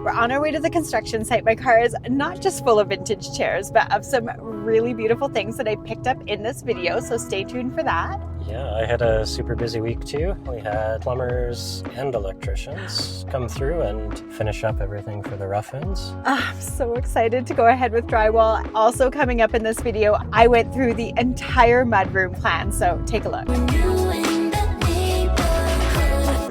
We're on our way to the construction site. My car is not just full of vintage chairs, but of some really beautiful things that I picked up in this video, so stay tuned for that. Yeah, I had a super busy week too. We had plumbers and electricians come through and finish up everything for the rough-ins. I'm so excited to go ahead with drywall. Also coming up in this video, I went through the entire mudroom plan, so take a look.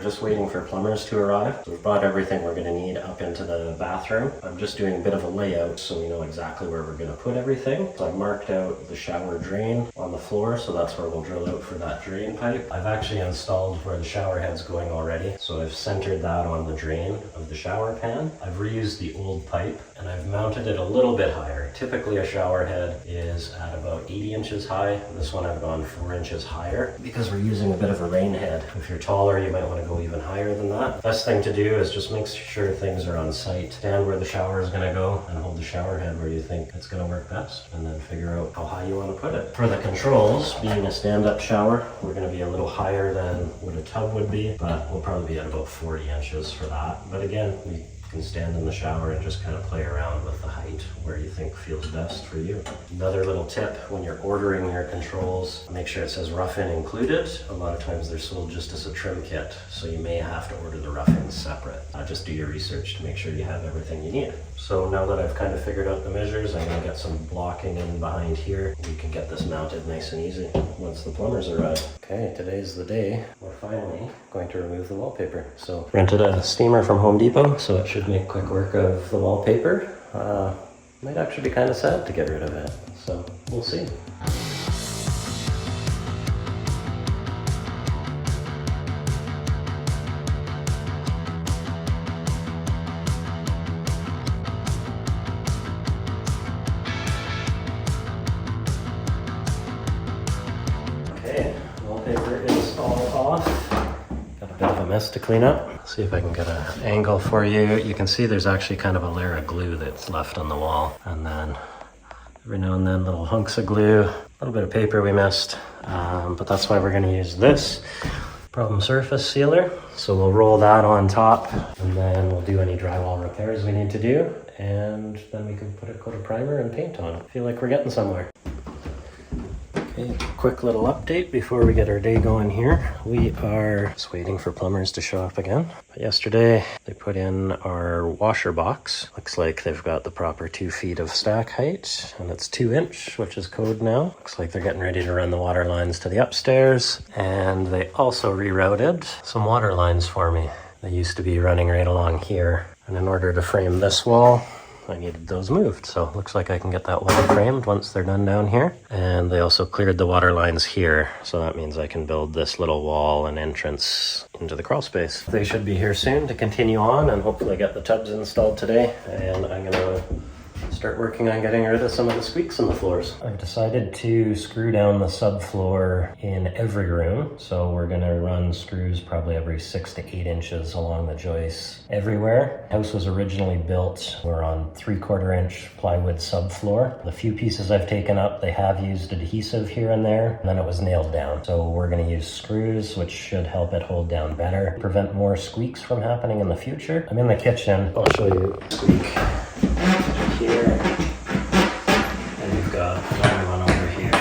Just waiting for plumbers to arrive. We've brought everything we're going to need up into the bathroom. I'm just doing a bit of a layout so we know exactly where we're going to put everything. So I've marked out the shower drain on the floor, so that's where we'll drill out for that drain pipe. I've actually installed where the shower head's going already, so I've centered that on the drain of the shower pan. I've reused the old pipe and I've mounted it a little bit higher. Typically a shower head is at about 80 inches high. This one I've gone 4 inches higher because we're using a bit of a rain head. If you're taller, you might want to go even higher than that. Best thing to do is just make sure things are on site. Stand where the shower is going to go and hold the shower head where you think it's going to work best, and then figure out how high you want to put it. For the controls, being a stand-up shower, we're going to be a little higher than what a tub would be, but we'll probably be at about 40 inches for that. But again, we can stand in the shower and just kind of play around with the height where you think feels best for you. Another little tip, when you're ordering your controls, make sure it says rough-in included. A lot of times they're sold just as a trim kit, so you may have to order the rough-ins separate. Just do your research to make sure you have everything you need. So now that I've kind of figured out the measures, I'm going to get some blocking in behind here. We can get this mounted nice and easy once the plumbers arrive. Okay, today's the day. We're finally going to remove the wallpaper. So rented a steamer from Home Depot, so it should make quick work of the wallpaper. Might actually be kind of sad to get rid of it, so we'll see. Okay, wallpaper is all off. Got a bit of a mess to clean up. See if I can get an angle for you. You can see there's actually kind of a layer of glue that's left on the wall. And then every now and then little hunks of glue, a little bit of paper we missed. But that's why we're going to use this Problem Surface Sealer. So we'll roll that on top and then we'll do any drywall repairs we need to do. And then we can put a coat of primer and paint on. Feel like we're getting somewhere. Okay, quick little update before we get our day going here. We are just waiting for plumbers to show up again. But yesterday they put in our washer box. Looks like they've got the proper 2 feet of stack height, and it's 2 inch, which is code now. Looks like they're getting ready to run the water lines to the upstairs. And they also rerouted some water lines for me. They used to be running right along here. And in order to frame this wall, I needed those moved, so looks like I can get that wall framed once they're done down here. And they also cleared the water lines here, so that means I can build this little wall and entrance into the crawl space. They should be here soon to continue on and hopefully get the tubs installed today. And I'm gonna start working on getting rid of some of the squeaks in the floors. I've decided to screw down the subfloor in every room. So we're gonna run screws probably every 6 to 8 inches along the joists everywhere. The house was originally built, we're on 3/4 inch plywood subfloor. The few pieces I've taken up, they have used adhesive here and there, and then it was nailed down. So we're gonna use screws, which should help it hold down better, prevent more squeaks from happening in the future. I'm in the kitchen, I'll show you a squeak here, and we've got another one over here.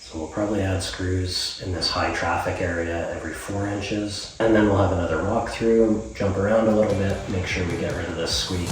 So we'll probably add screws in this high traffic area every 4 inches, and then we'll have another walk through, jump around a little bit, make sure we get rid of this squeak.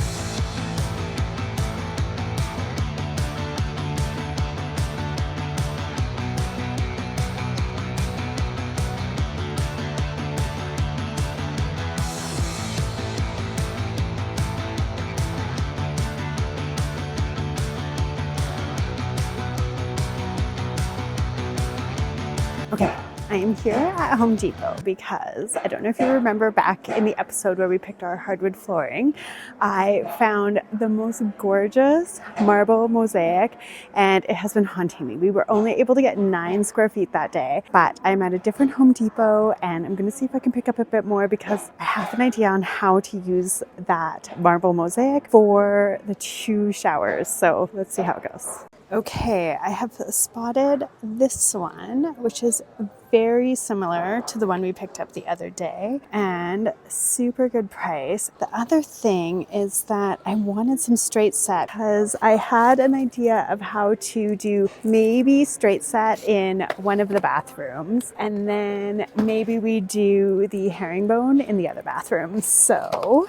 Okay, I am here at Home Depot because I don't know if you remember back in the episode where we picked our hardwood flooring, I found the most gorgeous marble mosaic and it has been haunting me. We were only able to get 9 square feet that day, but I'm at a different Home Depot and I'm going to see if I can pick up a bit more because I have an idea on how to use that marble mosaic for the 2 showers. So let's see how it goes. Okay, I have spotted this one, which is very similar to the one we picked up the other day and super good price. The other thing is that I wanted some straight set because I had an idea of how to do maybe straight set in one of the bathrooms and then maybe we do the herringbone in the other bathroom. So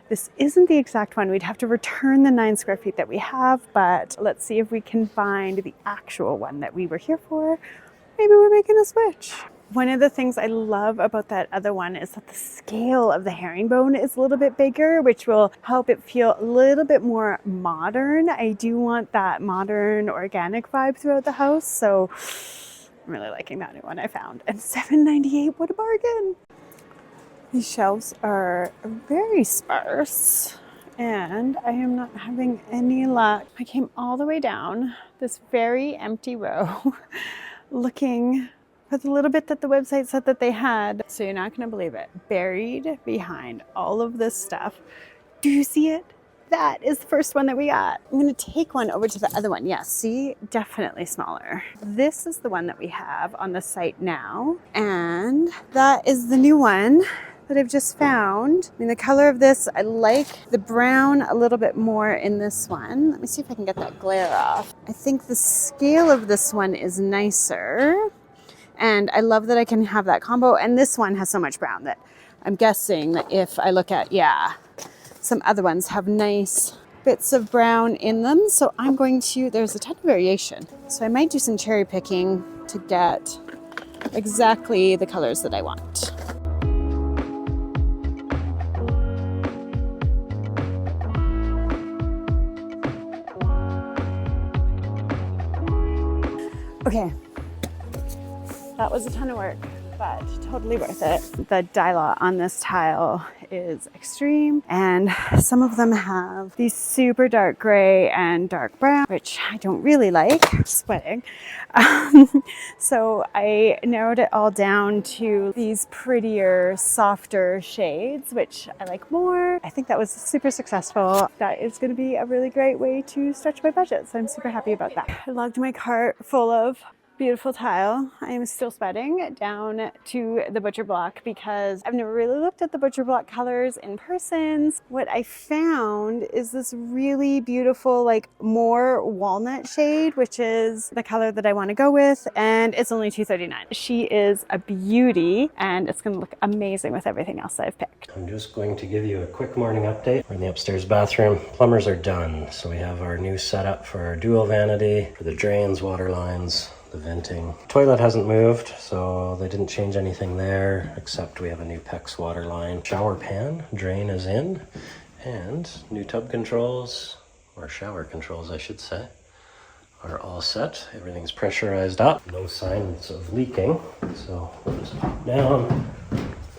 this isn't the exact one. We'd have to return the 9 square feet that we have, but let's see if we can find the actual one that we were here for. Maybe we're making a switch. One of the things I love about that other one is that the scale of the herringbone is a little bit bigger, which will help it feel a little bit more modern. I do want that modern organic vibe throughout the house, so I'm really liking that new one I found. And $7.98, what a bargain! These shelves are very sparse and I am not having any luck. I came all the way down this very empty row looking for the little bit that the website said that they had. So you're not going to believe it. Buried behind all of this stuff. Do you see it? That is the first one that we got. I'm going to take one over to the other one. Yes, see, definitely smaller. This is the one that we have on the site now. And that is the new one that I've just found. I mean, the color of this, I like the brown a little bit more in this one. Let me see if I can get that glare off. I think the scale of this one is nicer. And I love that I can have that combo. And this one has so much brown that I'm guessing that if I look at, some other ones have nice bits of brown in them. So I'm going to, there's a ton of variation. So I might do some cherry picking to get exactly the colors that I want. Okay, that was a ton of work, but totally worth it. The dye on this tile is extreme, and some of them have these super dark gray and dark brown, which I don't really like. Sweating. So I narrowed it all down to these prettier, softer shades, which I like more. I think that was super successful. That is going to be a really great way to stretch my budget, so I'm super happy about that. I logged my cart full of beautiful tile. I am still sweating down to the butcher block because I've never really looked at the butcher block colors in person. What I found is this really beautiful, like more walnut shade, which is the color that I want to go with, and it's only $2.39. She is a beauty and it's going to look amazing with everything else I've picked. I'm just going to give you a quick morning update. We're in the upstairs bathroom. Plumbers are done, so we have our new setup for our dual vanity, for the drains, water lines, the venting. Toilet hasn't moved, so they didn't change anything there, except we have a new PEX water line. Shower pan, drain is in, and new tub controls, or shower controls I should say, are all set. Everything's pressurized up. No signs of leaking, so we'll just pop down.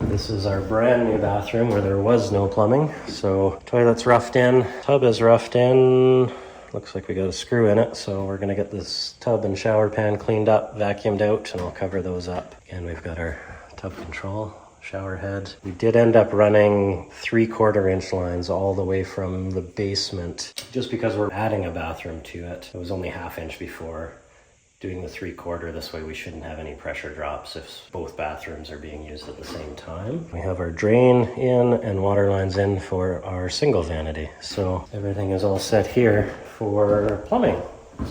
This is our brand new bathroom where there was no plumbing. So toilet's roughed in, tub is roughed in. Looks like we got a screw in it, so we're gonna get this tub and shower pan cleaned up, vacuumed out, and I'll cover those up. Again, we've got our tub control, shower head. We did end up running 3/4 inch lines all the way from the basement, just because we're adding a bathroom to it. It was only 1/2 inch before. Doing the 3/4, this way we shouldn't have any pressure drops if both bathrooms are being used at the same time. We have our drain in and water lines in for our single vanity. So everything is all set here for plumbing.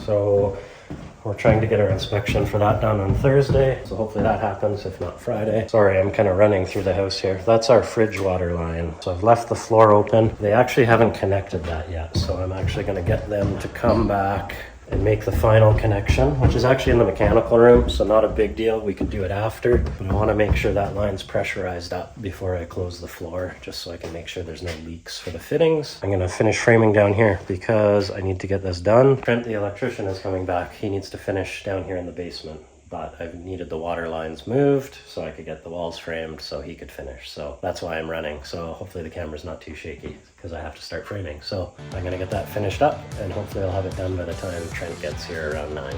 So we're trying to get our inspection for that done on Thursday. So hopefully that happens, if not Friday. Sorry, I'm kind of running through the house here. That's our fridge water line. So I've left the floor open. They actually haven't connected that yet. So I'm actually gonna get them to come back and make the final connection, which is actually in the mechanical room, so not a big deal. We could do it after, but I want to make sure that line's pressurized up before I close the floor, just so I can make sure there's no leaks for the fittings. I'm going to finish framing down here because I need to get this done. Trent, the electrician, is coming back. He needs to finish down here in the basement, but I've needed the water lines moved so I could get the walls framed so he could finish. So that's why I'm running. So hopefully the camera's not too shaky because I have to start framing. So I'm gonna get that finished up and hopefully I'll have it done by the time Trent gets here around 9.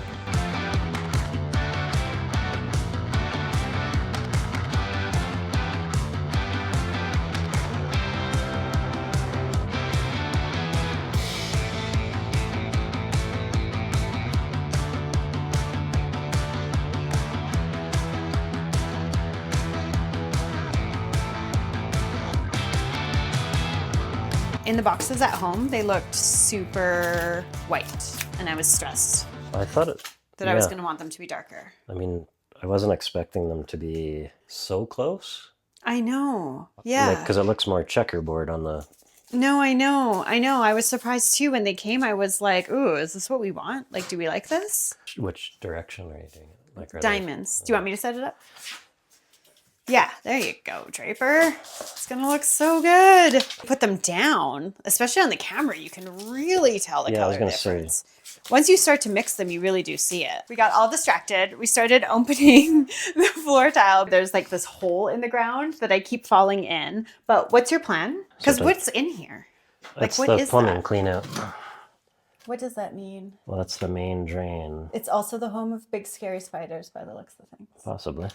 In the boxes at home, they looked super white, and I was stressed I thought it, that I was going to want them to be darker. I mean, I wasn't expecting them to be so close. I know. Yeah. Because it looks more checkerboard on the... No, I know. I was surprised too when they came. I was like, ooh, is this what we want? Like, do we like this? Which direction are you doing it? Like, are Diamonds. Do you want me to set it up? Yeah, there you go, Draper. It's gonna look so good. Put them down, especially on the camera, you can really tell the color difference. Once you start to mix them, you really do see it. We got all distracted. We started opening the floor tile. There's like this hole in the ground that I keep falling in. But what's your plan? Because what's in here? Like, what is that? Plumbing cleanout. What does that mean? Well, that's the main drain. It's also the home of big scary spiders by the looks of things. Possibly.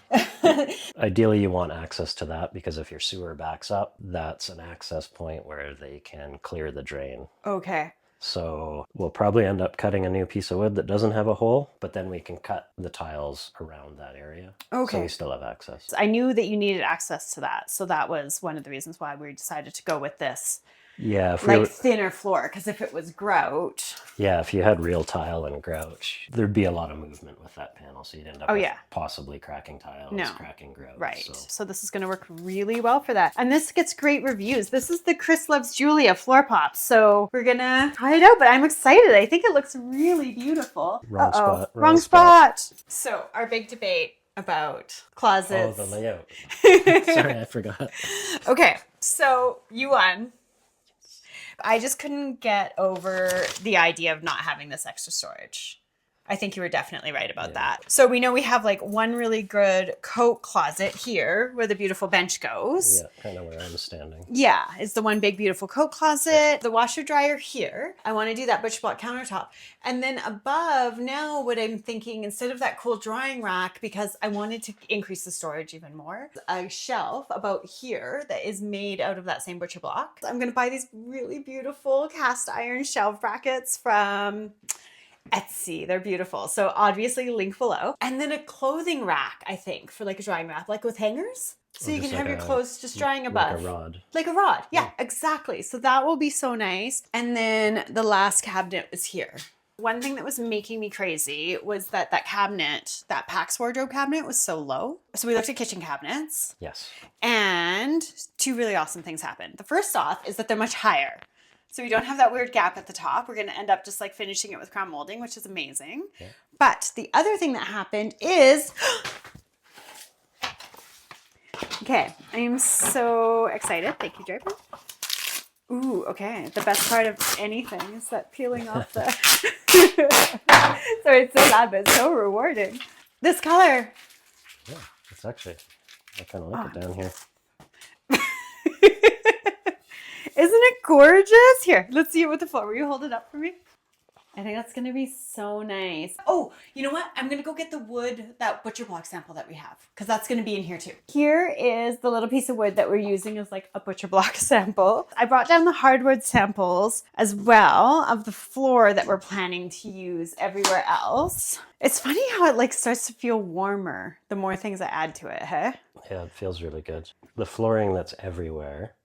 Ideally, you want access to that because if your sewer backs up, that's an access point where they can clear the drain. Okay. So we'll probably end up cutting a new piece of wood that doesn't have a hole, but then we can cut the tiles around that area. Okay. So we still have access. I knew that you needed access to that. So that was one of the reasons why we decided to go with this. Yeah. Like thinner floor, because if it was grout. Yeah, if you had real tile and grout, there'd be a lot of movement with that panel. So you'd end up with possibly cracking tiles, cracking grout. Right. So this is going to work really well for that. And this gets great reviews. This is the Chris Loves Julia floor pop. So we're going to try it out, but I'm excited. I think it looks really beautiful. Wrong spot. Wrong spot. So our big debate about closets. Oh, the layout. Sorry, I forgot. Okay. So you won. I just couldn't get over the idea of not having this extra storage. I think you were definitely right about that. So we know we have like one really good coat closet here where the beautiful bench goes. Yeah, kind of where I'm standing. Yeah, it's the one big beautiful coat closet. The washer dryer here. I want to do that butcher block countertop. And then above now what I'm thinking, instead of that cool drying rack, because I wanted to increase the storage even more, a shelf about here that is made out of that same butcher block. I'm going to buy these really beautiful cast iron shelf brackets from Etsy. They're beautiful. So obviously link below. And then a clothing rack, I think, for like a drying rack, like with hangers. So you can have your clothes just drying above. Like a rod. Like a rod. Yeah, exactly. So that will be so nice. And then the last cabinet is here. One thing that was making me crazy was that cabinet, that PAX wardrobe cabinet was so low. So we looked at kitchen cabinets. Yes. And two really awesome things happened. The first off is that they're much higher. So we don't have that weird gap at the top. We're going to end up just like finishing it with crown molding, which is amazing. Yeah. But the other thing that happened is, okay, I am so excited. Thank you, Draper. Ooh, okay. The best part of anything is that peeling off the, sorry, it's so loud, but it's so rewarding. This color. Yeah, it's actually, I kind of like it down here. Isn't it gorgeous? Here, let's see it with the floor. Will you hold it up for me? I think that's going to be so nice. Oh, you know what? I'm going to go get the wood, that butcher block sample that we have, because that's going to be in here too. Here is the little piece of wood that we're using as like a butcher block sample. I brought down the hardwood samples as well of the floor that we're planning to use everywhere else. It's funny how it like starts to feel warmer the more things I add to it, huh? Yeah, it feels really good. The flooring that's everywhere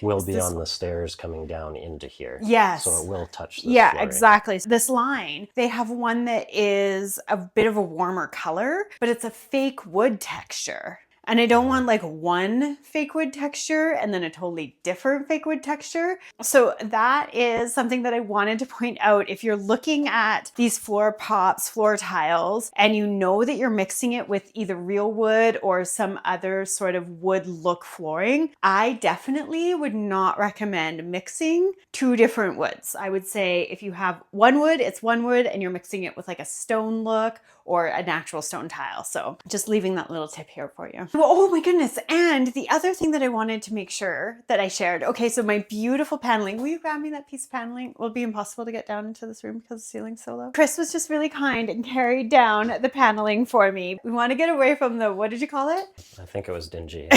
will be on the stairs coming down into here. Yes. So it will touch this Yeah, flooring. exactly. So this line, they have one that is a bit of a warmer color, but it's a fake wood texture. And I don't want like one fake wood texture and then a totally different fake wood texture. So that is something that I wanted to point out. If you're looking at these floor pops, floor tiles, and you know that you're mixing it with either real wood or some other sort of wood look flooring, I definitely would not recommend mixing two different woods. I would say if you have one wood, it's one wood and you're mixing it with like a stone look or a natural stone tile. So just leaving that little tip here for you. Oh my goodness. And the other thing that I wanted to make sure that I shared. Okay, so my beautiful paneling. Will you grab me that piece of paneling? It will be impossible to get down into this room because the ceiling's so low. Chris was just really kind and carried down the paneling for me. We want to get away from the, what did you call it? I think it was dingy.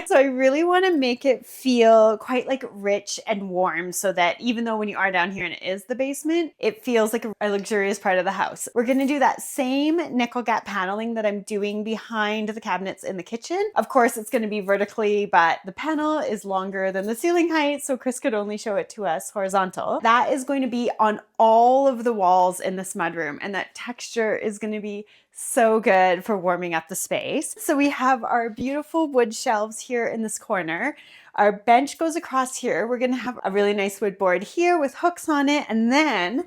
So I really want to make it feel quite like rich and warm so that even though when you are down here and it is the basement, it feels like a luxurious part of the house. We're going to do that same nickel gap paneling that I'm doing behind the cabinet cabinets in the kitchen. Of course, it's going to be vertically, but the panel is longer than the ceiling height, so Chris could only show it to us horizontal. That is going to be on all of the walls in this mudroom, and that texture is going to be so good for warming up the space. So we have our beautiful wood shelves here in this corner. Our bench goes across here. We're gonna have a really nice wood board here with hooks on it. And then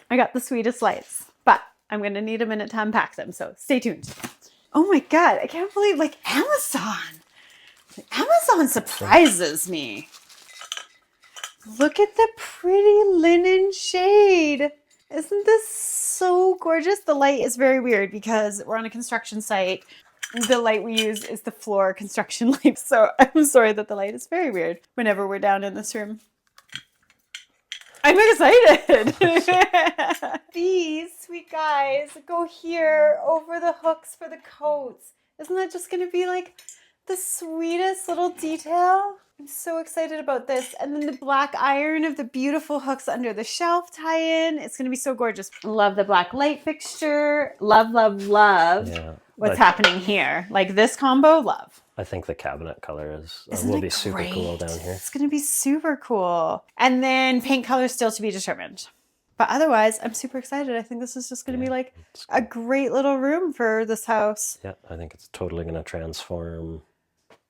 I got the sweetest lights, but I'm gonna need a minute to unpack them. So stay tuned. Oh my God, I can't believe Amazon. Amazon surprises me. Look at the pretty linen shade. Isn't this so gorgeous? The light is very weird because we're on a construction site. The light we use is the floor construction light. So I'm sorry that the light is very weird whenever we're down in this room. I'm excited. These sweet guys go here over the hooks for the coats. Isn't that just going to be like the sweetest little detail? I'm so excited about this. And then the black iron of the beautiful hooks under the shelf tie-in. It's going to be so gorgeous. Love the black light fixture. Love, love, love what's happening here. Like this combo, love. I think the cabinet color will be super cool down here. It's going to be super cool. And then paint color still to be determined. But otherwise, I'm super excited. I think this is just going to be like a great little room for this house. Yeah, I think it's totally going to transform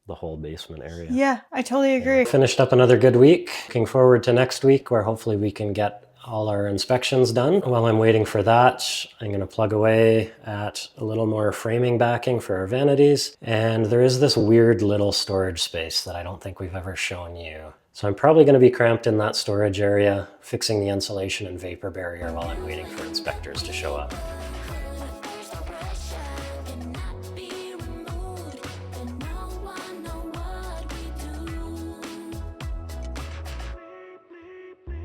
the whole basement area. Yeah, I totally agree. Finished up another good week. Looking forward to next week where hopefully we can get all our inspections done. While I'm waiting for that, I'm going to plug away at a little more framing backing for our vanities. And there is this weird little storage space that I don't think we've ever shown you. So I'm probably going to be cramped in that storage area, fixing the insulation and vapor barrier while I'm waiting for inspectors to show up.